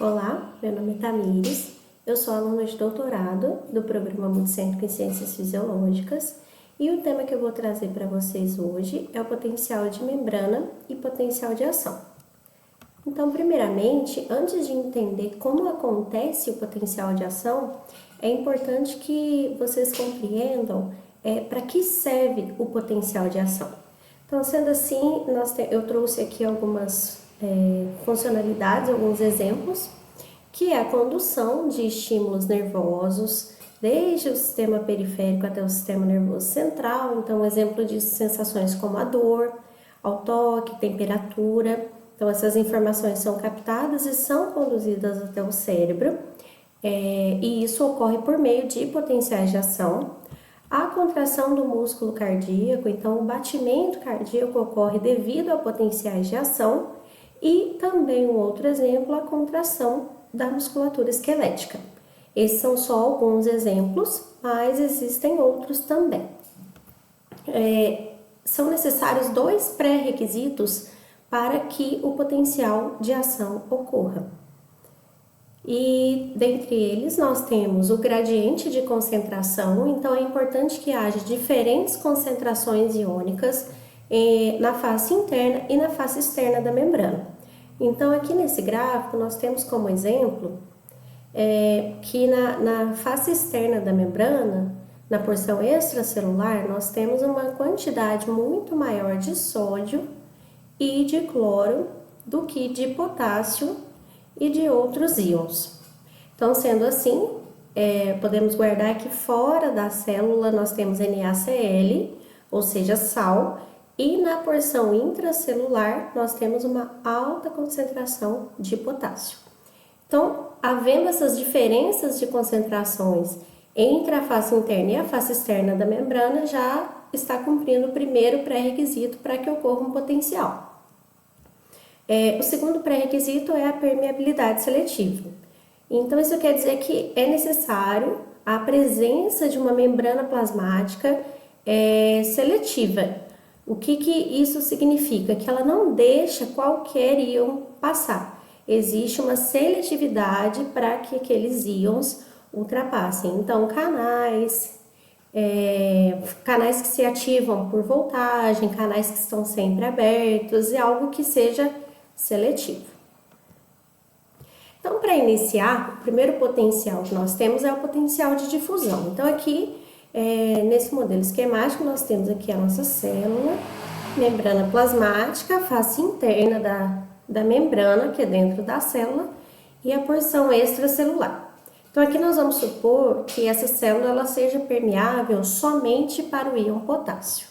Olá, meu nome é Tamires, eu sou aluna de doutorado do Programa Multicêntrico em Ciências Fisiológicas e o tema que eu vou trazer para vocês hoje é o potencial de membrana e potencial de ação. Então, primeiramente, antes de entender como acontece o potencial de ação, é importante que vocês compreendam para que serve o potencial de ação. Então, sendo assim, eu trouxe aqui algumas funcionalidades, alguns exemplos, que é a condução de estímulos nervosos, desde o sistema periférico até o sistema nervoso central. Então, um exemplo de sensações como a dor, ao toque, temperatura. Então, essas informações são captadas e são conduzidas até o cérebro, e isso ocorre por meio de potenciais de ação. A contração do músculo cardíaco, então o batimento cardíaco ocorre devido a potenciais de ação, e também um outro exemplo, a contração da musculatura esquelética. Esses são só alguns exemplos, mas existem outros também. São necessários dois pré-requisitos para que o potencial de ação ocorra. E dentre eles nós temos o gradiente de concentração, então é importante que haja diferentes concentrações iônicas na face interna e na face externa da membrana. Então aqui nesse gráfico nós temos como exemplo que na face externa da membrana, na porção extracelular, nós temos uma quantidade muito maior de sódio e de cloro do que de potássio e de outros íons. Então, sendo assim, podemos guardar que fora da célula nós temos NaCl, ou seja, sal, e na porção intracelular nós temos uma alta concentração de potássio. Então, havendo essas diferenças de concentrações entre a face interna e a face externa da membrana, já está cumprindo o primeiro pré-requisito para que ocorra um potencial. O segundo pré-requisito é a permeabilidade seletiva. Então, isso quer dizer que é necessário a presença de uma membrana plasmática seletiva. O que isso significa? Que ela não deixa qualquer íon passar. Existe uma seletividade para que aqueles íons ultrapassem. Então, canais que se ativam por voltagem, canais que estão sempre abertos e algo que seja seletivo. Então, para iniciar, o primeiro potencial que nós temos é o potencial de difusão. Então, aqui, nesse modelo esquemático, nós temos aqui a nossa célula, membrana plasmática, face interna da membrana, que é dentro da célula, e a porção extracelular. Então, aqui nós vamos supor que essa célula ela seja permeável somente para o íon potássio.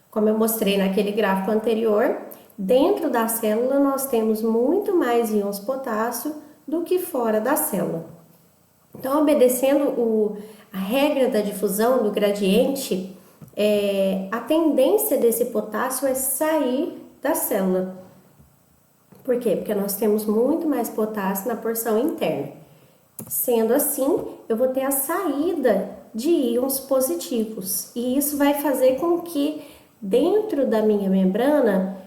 Como eu mostrei naquele gráfico anterior, dentro da célula nós temos muito mais íons potássio do que fora da célula. Então, obedecendo a regra da difusão do gradiente, a tendência desse potássio é sair da célula. Por quê? Porque nós temos muito mais potássio na porção interna. Sendo assim, eu vou ter a saída de íons positivos. E isso vai fazer com que dentro da minha membrana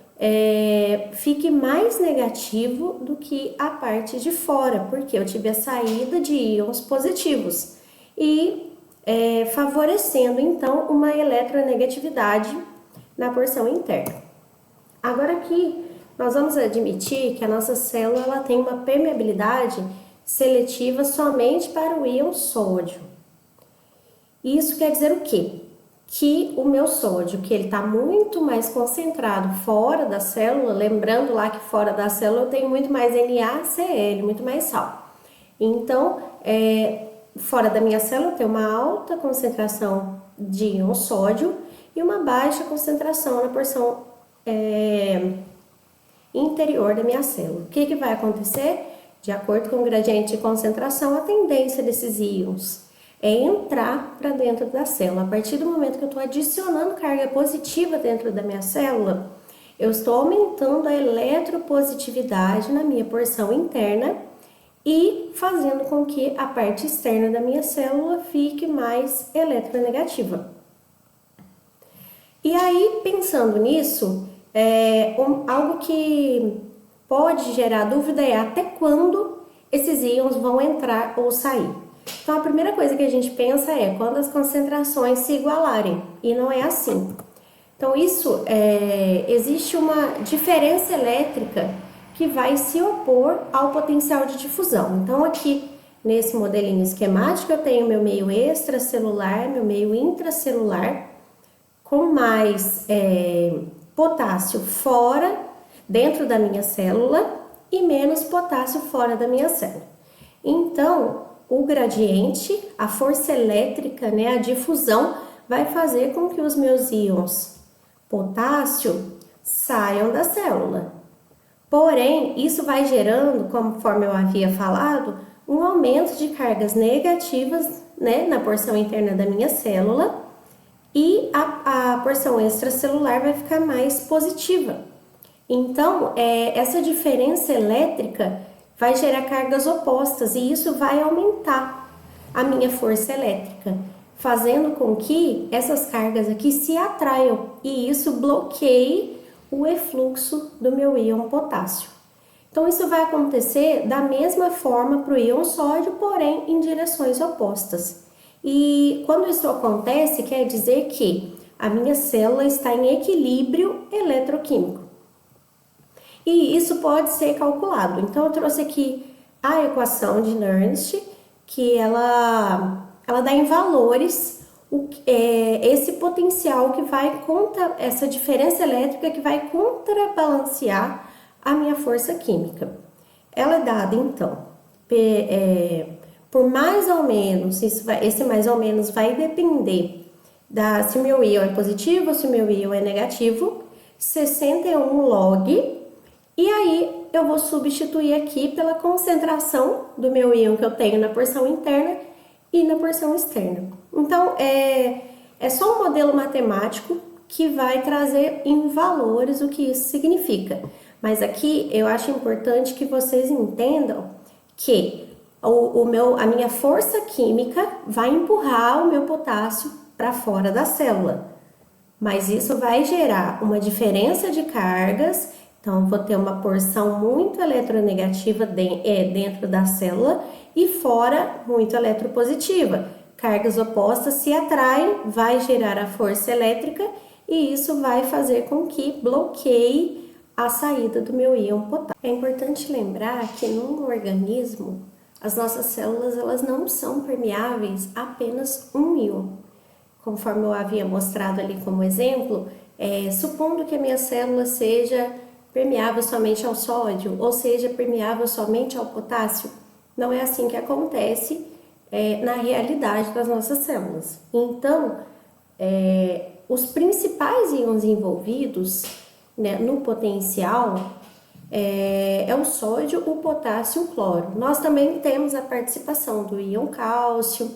fique mais negativo do que a parte de fora, porque eu tive a saída de íons positivos e favorecendo então uma eletronegatividade na porção interna. Agora aqui nós vamos admitir que a nossa célula ela tem uma permeabilidade seletiva somente para o íon sódio. Isso quer dizer o quê? Que o meu sódio, que ele está muito mais concentrado fora da célula, lembrando lá que fora da célula eu tenho muito mais NaCl, muito mais sal. Então, fora da minha célula eu tenho uma alta concentração de íon sódio e uma baixa concentração na porção interior da minha célula. O que vai acontecer? De acordo com o gradiente de concentração, a tendência desses íons é entrar para dentro da célula. A partir do momento que eu estou adicionando carga positiva dentro da minha célula, eu estou aumentando a eletropositividade na minha porção interna e fazendo com que a parte externa da minha célula fique mais eletronegativa. E aí, pensando nisso, algo que pode gerar dúvida é até quando esses íons vão entrar ou sair. Então, a primeira coisa que a gente pensa é quando as concentrações se igualarem, e não é assim. Então, existe uma diferença elétrica que vai se opor ao potencial de difusão. Então, aqui nesse modelinho esquemático, eu tenho meu meio extracelular, meu meio intracelular, com mais potássio fora, dentro da minha célula, e menos potássio fora da minha célula. Então, o gradiente, a força elétrica, né, a difusão, vai fazer com que os meus íons potássio saiam da célula. Porém, isso vai gerando, conforme eu havia falado, um aumento de cargas negativas, né, na porção interna da minha célula, e a porção extracelular vai ficar mais positiva. Então, essa diferença elétrica vai gerar cargas opostas e isso vai aumentar a minha força elétrica, fazendo com que essas cargas aqui se atraiam e isso bloqueie o efluxo do meu íon potássio. Então, isso vai acontecer da mesma forma para o íon sódio, porém em direções opostas. E quando isso acontece, quer dizer que a minha célula está em equilíbrio eletroquímico. E isso pode ser calculado. Então, eu trouxe aqui a equação de Nernst, que ela dá em valores esse potencial que vai contra essa diferença elétrica que vai contrabalancear a minha força química. Ela é dada, então, por mais ou menos, esse mais ou menos vai depender se o meu íon é positivo ou se o meu íon é negativo, 61 log. E aí, eu vou substituir aqui pela concentração do meu íon que eu tenho na porção interna e na porção externa. Então, é só um modelo matemático que vai trazer em valores o que isso significa. Mas aqui, eu acho importante que vocês entendam que a minha força química vai empurrar o meu potássio para fora da célula. Mas isso vai gerar uma diferença de cargas. Então, vou ter uma porção muito eletronegativa dentro da célula e fora muito eletropositiva. Cargas opostas se atraem, vai gerar a força elétrica e isso vai fazer com que bloqueie a saída do meu íon potássio. É importante lembrar que num organismo, as nossas células elas não são permeáveis a apenas um íon. Conforme eu havia mostrado ali como exemplo, supondo que a minha célula seja permeável somente ao sódio, ou seja, permeável somente ao potássio, não é assim que acontece na realidade das nossas células. Então, os principais íons envolvidos, né, no potencial é o sódio, o potássio e o cloro. Nós também temos a participação do íon cálcio,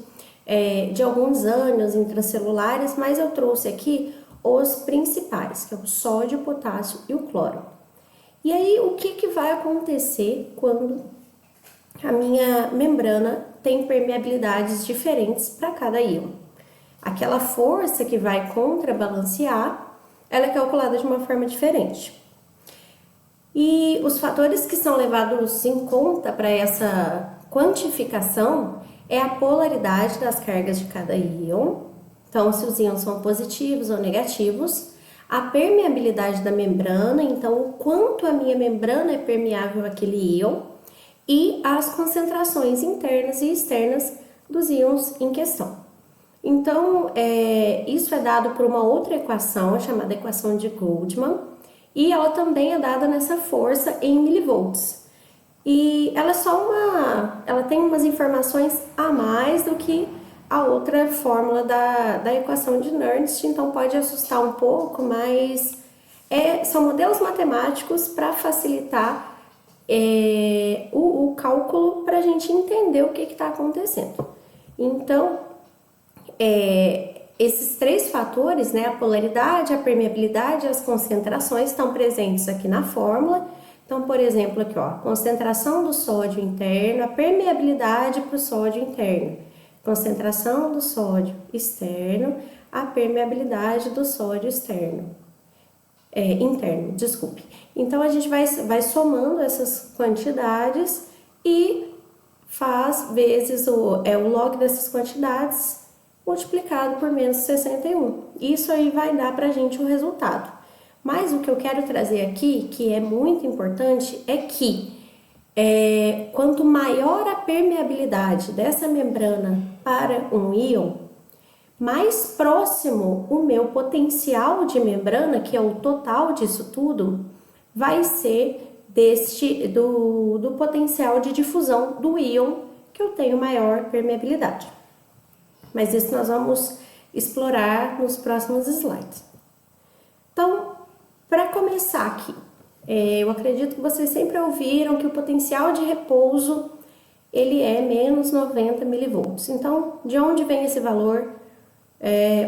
de alguns ânions intracelulares, mas eu trouxe aqui os principais, que é o sódio, o potássio e o cloro. E aí, o que vai acontecer quando a minha membrana tem permeabilidades diferentes para cada íon? Aquela força que vai contrabalancear, ela é calculada de uma forma diferente. E os fatores que são levados em conta para essa quantificação é a polaridade das cargas de cada íon. Então, se os íons são positivos ou negativos, a permeabilidade da membrana, então o quanto a minha membrana é permeável àquele íon, e as concentrações internas e externas dos íons em questão. Então, isso é dado por uma outra equação, chamada equação de Goldman, e ela também é dada nessa força em milivolts. E ela tem umas informações a mais do que a outra fórmula da equação de Nernst, então pode assustar um pouco, mas são modelos matemáticos para facilitar o cálculo para a gente entender o que está acontecendo. Então, esses três fatores, né, a polaridade, a permeabilidade e as concentrações estão presentes aqui na fórmula. Então, por exemplo, aqui, ó, a concentração do sódio interno, a permeabilidade para o sódio interno. Concentração do sódio externo, a permeabilidade do sódio interno, desculpe. Então, a gente vai somando essas quantidades e vezes o log dessas quantidades multiplicado por menos 61. Isso aí vai dar pra gente o resultado. Mas o que eu quero trazer aqui, que é muito importante, é que quanto maior a permeabilidade dessa membrana para um íon, mais próximo o meu potencial de membrana, que é o total disso tudo, vai ser do potencial de difusão do íon que eu tenho maior permeabilidade. Mas isso nós vamos explorar nos próximos slides. Então, para começar aqui, eu acredito que vocês sempre ouviram que o potencial de repouso ele é menos 90 milivolts. Então, de onde vem esse valor?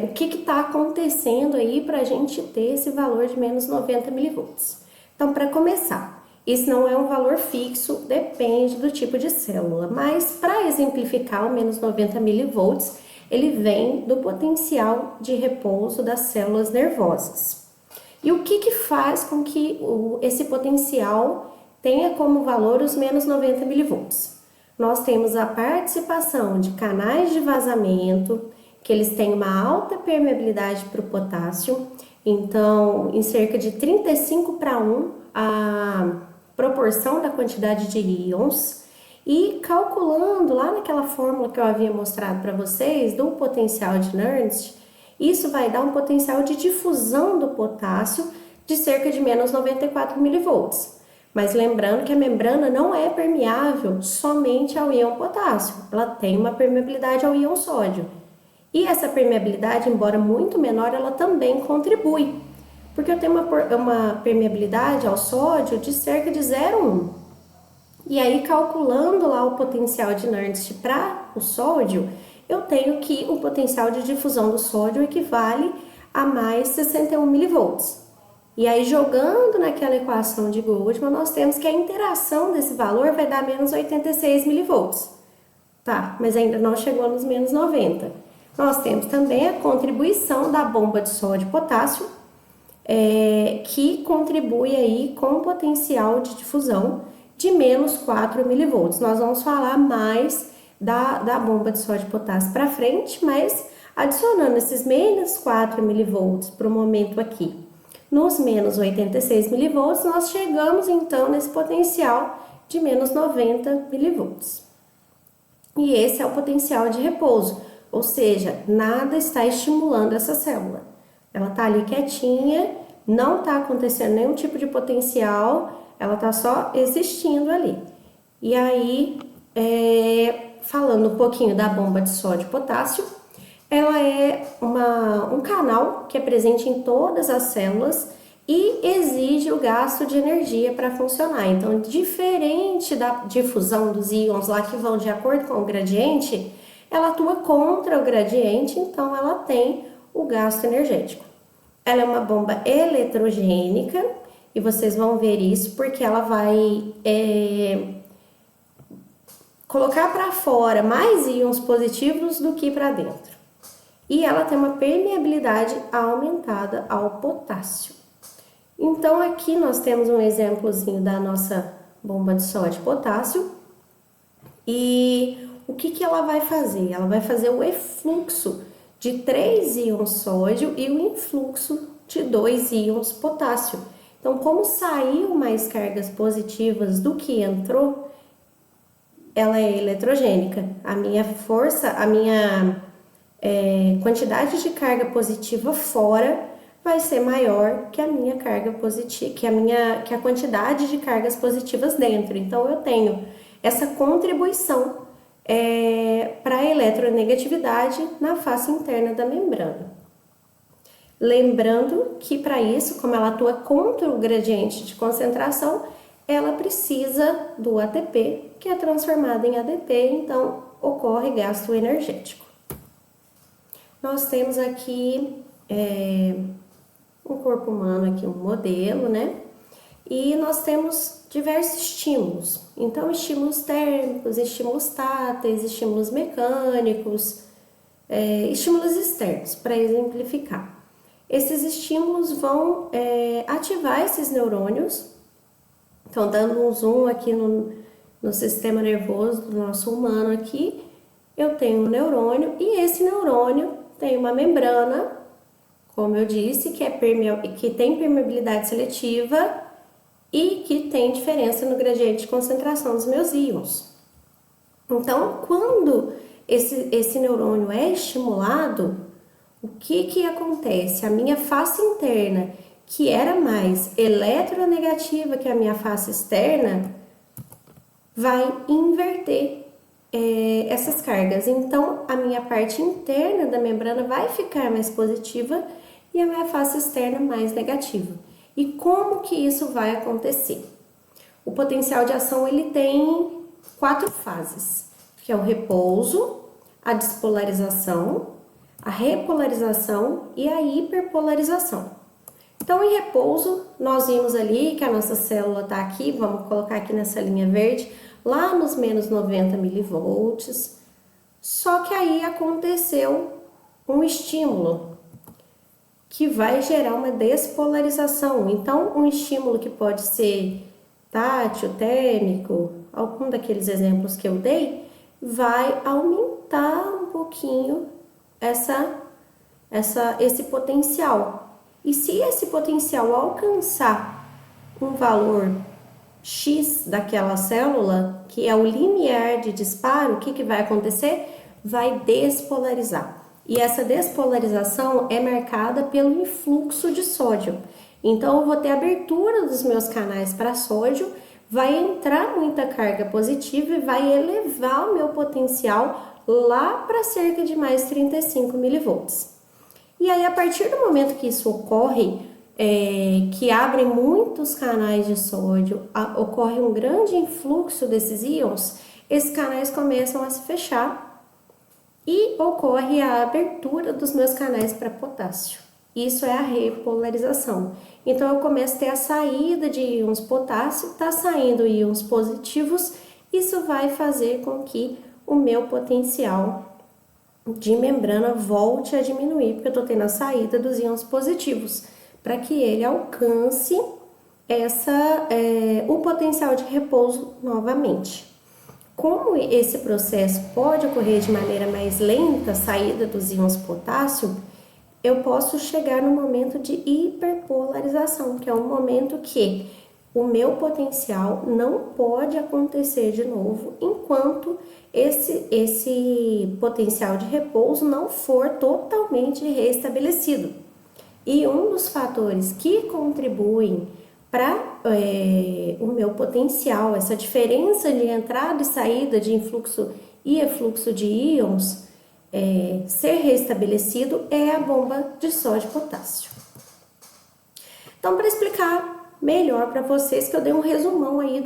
O que está acontecendo aí para a gente ter esse valor de menos 90 milivolts? Então, para começar, isso não é um valor fixo, depende do tipo de célula, mas para exemplificar o menos 90 milivolts, ele vem do potencial de repouso das células nervosas. E o que faz com que esse potencial tenha como valor os menos 90 milivolts? Nós temos a participação de canais de vazamento, que eles têm uma alta permeabilidade para o potássio, então em cerca de 35:1 a proporção da quantidade de íons, e calculando lá naquela fórmula que eu havia mostrado para vocês do potencial de Nernst, isso vai dar um potencial de difusão do potássio de cerca de menos 94 milivolts. Mas lembrando que a membrana não é permeável somente ao íon potássio, ela tem uma permeabilidade ao íon sódio. E essa permeabilidade, embora muito menor, ela também contribui, porque eu tenho uma permeabilidade ao sódio de cerca de 0,1. E aí, calculando lá o potencial de Nernst para o sódio, eu tenho que o potencial de difusão do sódio equivale a mais 61 milivolts. E aí, jogando naquela equação de Goldman, nós temos que a interação desse valor vai dar menos 86 milivolts. Tá, mas ainda não chegou nos menos 90. Nós temos também a contribuição da bomba de sódio e potássio, que contribui aí com o potencial de difusão de menos 4 milivolts. Nós vamos falar mais da bomba de sódio e potássio para frente, mas adicionando esses menos 4 milivolts para o momento aqui, nos menos 86 milivolts, nós chegamos então nesse potencial de menos 90 milivolts. E esse é o potencial de repouso, ou seja, nada está estimulando essa célula. Ela está ali quietinha, não está acontecendo nenhum tipo de potencial, ela está só existindo ali. E aí, falando um pouquinho da bomba de sódio e potássio, ela é um canal que é presente em todas as células e exige o gasto de energia para funcionar. Então, diferente da difusão dos íons lá que vão de acordo com o gradiente, ela atua contra o gradiente, então ela tem o gasto energético. Ela é uma bomba eletrogênica e vocês vão ver isso porque ela vai colocar para fora mais íons positivos do que para dentro. E ela tem uma permeabilidade aumentada ao potássio. Então aqui nós temos um exemplozinho da nossa bomba de sódio e potássio. E o que ela vai fazer? Ela vai fazer o efluxo de 3 íons sódio e o influxo de 2 íons potássio. Então, como saiu mais cargas positivas do que entrou, ela é eletrogênica. A minha força, a minha quantidade de carga positiva fora vai ser maior que a minha carga positiva, que a quantidade de cargas positivas dentro. Então, eu tenho essa contribuição para a eletronegatividade na face interna da membrana. Lembrando que para isso, como ela atua contra o gradiente de concentração, ela precisa do ATP, que é transformado em ADP, então ocorre gasto energético. Nós temos aqui um corpo humano, aqui um modelo, né? E nós temos diversos estímulos. Então, estímulos térmicos, estímulos táteis, estímulos mecânicos, estímulos externos, para exemplificar. Esses estímulos vão ativar esses neurônios. Então, dando um zoom aqui no sistema nervoso do nosso humano aqui, eu tenho um neurônio e esse neurônio tem uma membrana, como eu disse, que tem permeabilidade seletiva e que tem diferença no gradiente de concentração dos meus íons. Então, quando esse neurônio é estimulado, o que acontece? A minha face interna, que era mais eletronegativa que a minha face externa, vai inverter essas cargas. Então, a minha parte interna da membrana vai ficar mais positiva e a minha face externa mais negativa. E como que isso vai acontecer? O potencial de ação ele tem 4 fases, que é o repouso, a despolarização, a repolarização e a hiperpolarização. Então, em repouso, nós vimos ali que a nossa célula está aqui, vamos colocar aqui nessa linha verde, lá nos menos 90 milivolts, só que aí aconteceu um estímulo que vai gerar uma despolarização. Então, um estímulo que pode ser tátil, térmico, algum daqueles exemplos que eu dei, vai aumentar um pouquinho esse potencial. E se esse potencial alcançar um valor X daquela célula, que é o limiar de disparo, o que vai acontecer? Vai despolarizar. E essa despolarização é marcada pelo influxo de sódio. Então, eu vou ter abertura dos meus canais para sódio, vai entrar muita carga positiva e vai elevar o meu potencial lá para cerca de mais 35 milivolts. E aí, a partir do momento que isso ocorre, que abrem muitos canais de sódio, ocorre um grande influxo desses íons, esses canais começam a se fechar e ocorre a abertura dos meus canais para potássio. Isso é a repolarização. Então, eu começo a ter a saída de íons potássio, está saindo íons positivos, isso vai fazer com que o meu potencial de membrana volte a diminuir, porque eu estou tendo a saída dos íons positivos, para que ele alcance o potencial de repouso novamente. Como esse processo pode ocorrer de maneira mais lenta, a saída dos íons potássio, eu posso chegar no momento de hiperpolarização, que é um momento que o meu potencial não pode acontecer de novo enquanto esse potencial de repouso não for totalmente restabelecido. E um dos fatores que contribuem para o meu potencial, essa diferença de entrada e saída de influxo e efluxo de íons ser restabelecido é a bomba de sódio e potássio. Então, para explicar melhor para vocês, que eu dei um resumão aí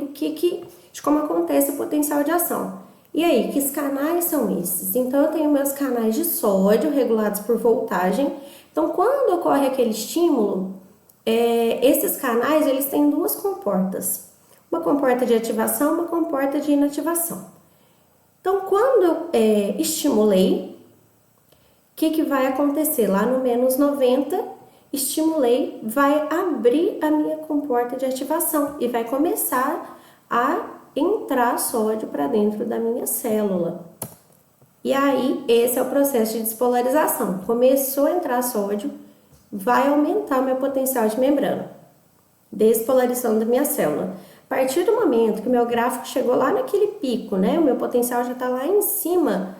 de como acontece o potencial de ação. E aí, que canais são esses? Então, eu tenho meus canais de sódio regulados por voltagem. Então, quando ocorre aquele estímulo, esses canais, eles têm 2 comportas. Uma comporta de ativação, uma comporta de inativação. Então, quando eu estimulei, o que vai acontecer? Lá no menos 90, estimulei, vai abrir a minha comporta de ativação e vai começar a entrar sódio para dentro da minha célula. E aí, esse é o processo de despolarização. Começou a entrar sódio, vai aumentar o meu potencial de membrana, despolarização da minha célula. A partir do momento que o meu gráfico chegou lá naquele pico, né, o meu potencial já está lá em cima,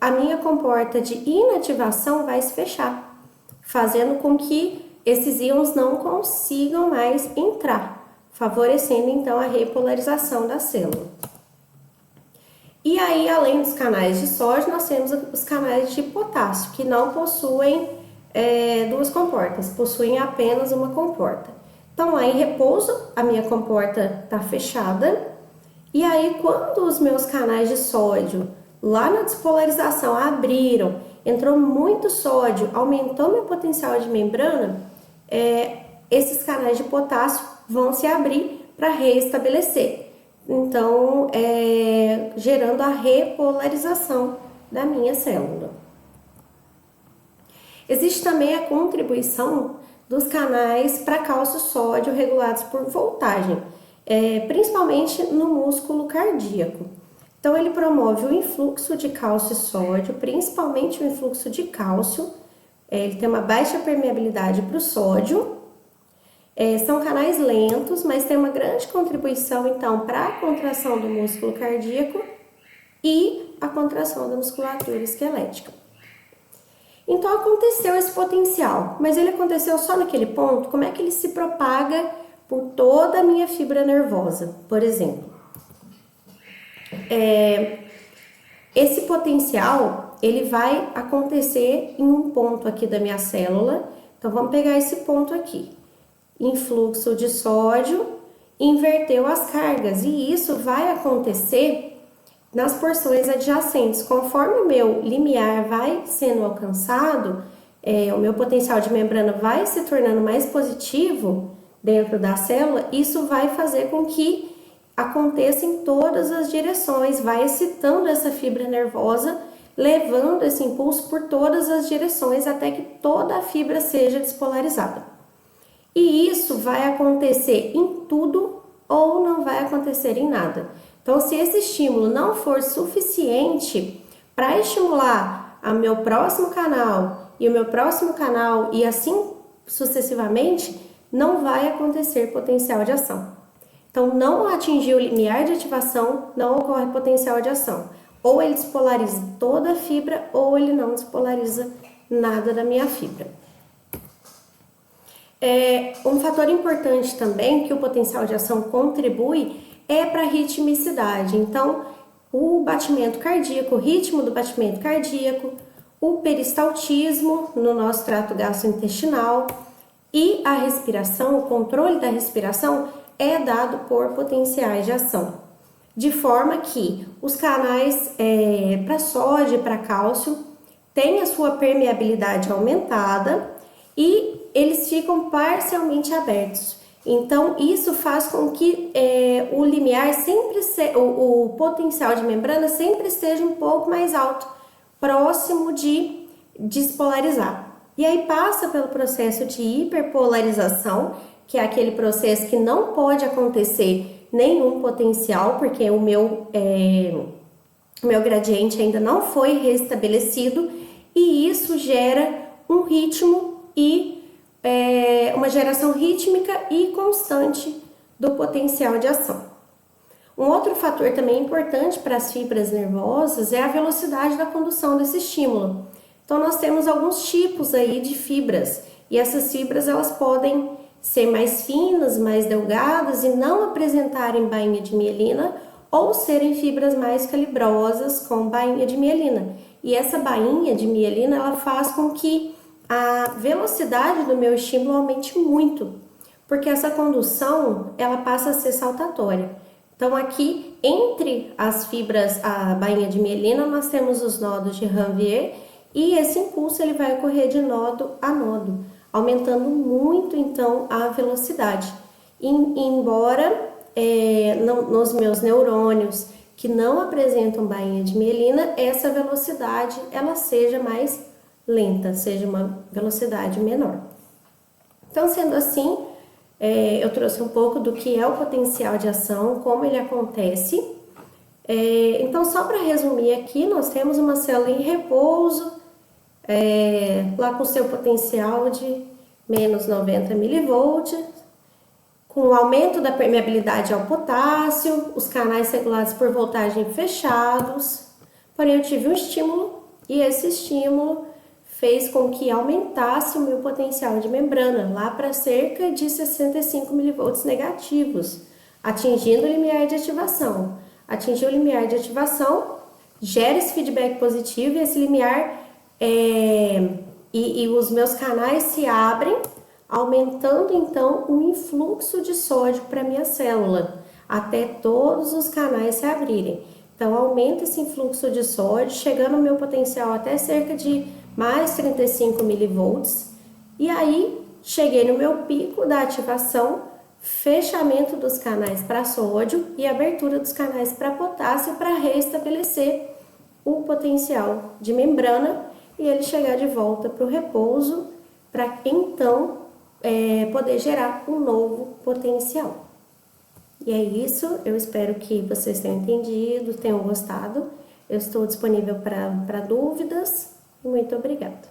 a minha comporta de inativação vai se fechar, fazendo com que esses íons não consigam mais entrar, favorecendo então a repolarização da célula. E aí, além dos canais de sódio, nós temos os canais de potássio, que não possuem 2 comportas, possuem apenas uma comporta. Então, lá em repouso, a minha comporta está fechada. E aí, quando os meus canais de sódio, lá na despolarização, abriram, entrou muito sódio, aumentou meu potencial de membrana, esses canais de potássio vão se abrir para reestabelecer. Então, gerando a repolarização da minha célula. Existe também a contribuição dos canais para cálcio-sódio regulados por voltagem. principalmente no músculo cardíaco. Então, ele promove o influxo de cálcio e sódio, principalmente o influxo de cálcio. Ele tem uma baixa permeabilidade para o sódio. São canais lentos, mas tem uma grande contribuição, então, para a contração do músculo cardíaco e a contração da musculatura esquelética. Então, aconteceu esse potencial, mas ele aconteceu só naquele ponto? Como é que ele se propaga por toda a minha fibra nervosa, por exemplo? Esse potencial, ele vai acontecer em um ponto aqui da minha célula. Então, vamos pegar esse ponto aqui. Influxo de sódio, inverteu as cargas. E isso vai acontecer nas porções adjacentes. Conforme o meu limiar vai sendo alcançado, o meu potencial de membrana vai se tornando mais positivo dentro da célula, isso vai fazer com que aconteça em todas as direções, vai excitando essa fibra nervosa, levando esse impulso por todas as direções até que toda a fibra seja despolarizada. E isso vai acontecer em tudo ou não vai acontecer em nada. Então, se esse estímulo não for suficiente para estimular o meu próximo canal e o meu próximo canal e assim sucessivamente, não vai acontecer potencial de ação. Então, não atingir o limiar de ativação, não ocorre potencial de ação. Ou ele despolariza toda a fibra, ou ele não despolariza nada da minha fibra. Um fator importante também que o potencial de ação contribui é para a ritmicidade. Então, o batimento cardíaco, o ritmo do batimento cardíaco, o peristaltismo no nosso trato gastrointestinal e a respiração, o controle da respiração é dado por potenciais de ação. De forma que os canais para sódio e para cálcio têm a sua permeabilidade aumentada e eles ficam parcialmente abertos. Então, isso faz com que o limiar sempre o potencial de membrana sempre esteja um pouco mais alto, próximo de despolarizar. E aí passa pelo processo de hiperpolarização, que é aquele processo que não pode acontecer nenhum potencial, porque o meu gradiente ainda não foi restabelecido, e isso gera um ritmo e uma geração rítmica e constante do potencial de ação. Um outro fator também importante para as fibras nervosas é a velocidade da condução desse estímulo. Então, nós temos alguns tipos aí de fibras, e essas fibras elas podem ser mais finas, mais delgadas e não apresentarem bainha de mielina, ou serem fibras mais calibrosas com bainha de mielina. E essa bainha de mielina ela faz com que a velocidade do meu estímulo aumente muito, porque essa condução ela passa a ser saltatória. Então, aqui entre as fibras, a bainha de mielina, nós temos os nodos de Ranvier, e esse impulso ele vai ocorrer de nodo a nodo, aumentando muito então a velocidade. Embora nos meus neurônios que não apresentam bainha de mielina, essa velocidade ela seja mais lenta, seja uma velocidade menor. Então, sendo assim, eu trouxe um pouco do que é o potencial de ação, como ele acontece. Então, só para resumir aqui, nós temos uma célula em repouso, lá com seu potencial de menos 90 milivolts, com o aumento da permeabilidade ao potássio, os canais regulados por voltagem fechados. Porém, eu tive um estímulo e esse estímulo fez com que aumentasse o meu potencial de membrana, lá para cerca de 65 milivolts negativos, atingindo o limiar de ativação. Atingiu o limiar de ativação, gera esse feedback positivo e esse limiar e os meus canais se abrem, aumentando então o influxo de sódio para minha célula, até todos os canais se abrirem. Então, aumenta esse influxo de sódio, chegando o meu potencial até cerca de mais 35 milivolts. E aí, cheguei no meu pico da ativação, fechamento dos canais para sódio e abertura dos canais para potássio para restabelecer o potencial de membrana e ele chegar de volta para o repouso, para então poder gerar um novo potencial. E é isso, eu espero que vocês tenham entendido, tenham gostado. Eu estou disponível para dúvidas. Muito obrigada.